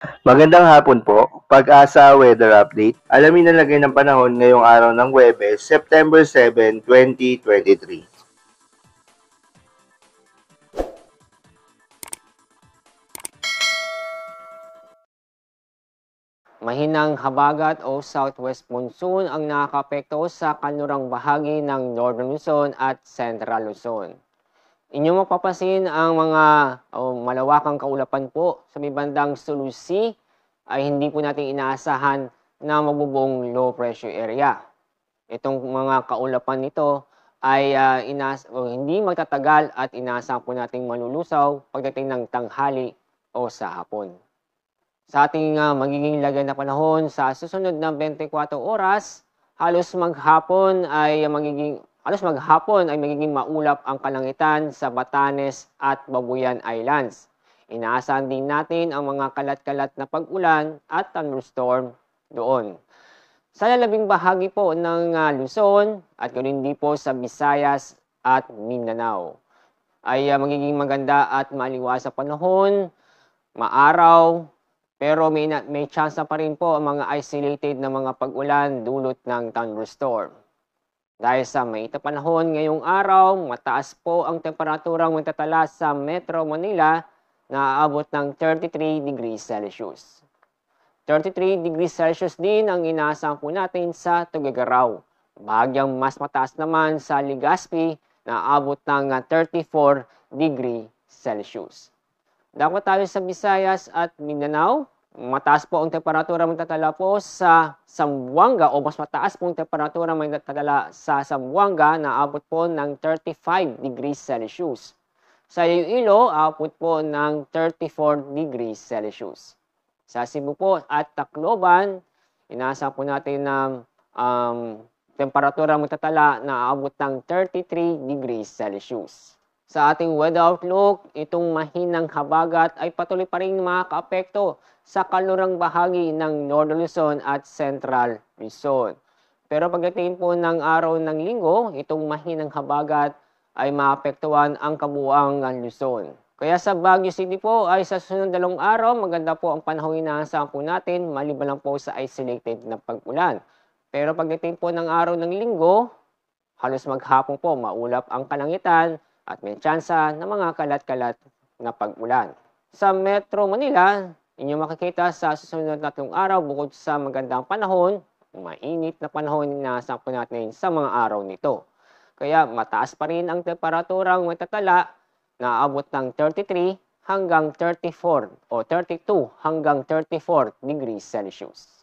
Magandang hapon po. Pag-asa Weather Update. Alamin ang lagay ng panahon ngayong araw ng Huwebes, September 7, 2023. Mahinang habagat o southwest monsoon ang nakakaapekto sa kanlurang bahagi ng Northern Luzon at Central Luzon. Inyong mapapansin ang mga malawakang kaulapan po sa may bandang Sulusi ay hindi po natin inaasahan na magbubuong low pressure area. Itong mga kaulapan nito ay hindi magtatagal at inaasahan po nating malulusaw pagdating ng tanghali o sa hapon. Sa ating magiging lagay na panahon sa susunod na 24 oras, halos maghapon ay magiging maulap ang kalangitan sa Batanes at Babuyan Islands. Inaasahan din natin ang mga kalat-kalat na pag-ulan at thunderstorm doon. Sa lalabing bahagi po ng Luzon at ganoon din po sa Visayas at Mindanao ay magiging maganda at maliwas sa panahon, maaraw, pero may chance pa rin po ang mga isolated na mga pag-ulan dulot ng thunderstorm. Dahil sa mainit na panahon ngayong araw, mataas po ang temperaturang matatala sa Metro Manila na aabot ng 33 degrees Celsius. 33 degrees Celsius din ang inaasahan po natin sa Tuguegarao. Bahagyang mas mataas naman sa Legazpi na aabot ng 34 degree Celsius. Dako tayo sa Visayas at Mindanao. Mataas po ang temperatura matatala po sa Zamboanga o mas mataas po ang temperatura matatala sa Zamboanga na abot po ng 35 degrees Celsius. Sa Iloilo, abot po ng 34 degrees Celsius. Sa Cebu po at Tacloban, inaasahan po natin na temperatura matatala na abot ng 33 degrees Celsius. Sa ating weather outlook, itong mahinang habagat ay patuloy pa rin makakaapekto sa kalurang bahagi ng Northern Luzon at Central Luzon. Pero pagdating po ng araw ng linggo, itong mahinang habagat ay maapektuhan ang kabuuang Luzon. Kaya sa Baguio City po ay sa susunod 2 araw, maganda po ang panahon inaasahan po natin, maliban lang po sa isolated na pag-ulan. Pero pagdating po ng araw ng linggo, halos maghapon po maulap ang kalangitan at may tsansa ng mga kalat-kalat na pag-ulan. Sa Metro Manila, inyo makikita sa susunod na 3 araw bukod sa magandang panahon, mainit na panahon na po natin sa mga araw nito. Kaya mataas pa rin ang temperaturang matatala na abot ng 33 hanggang 34 o 32 hanggang 34 degrees Celsius.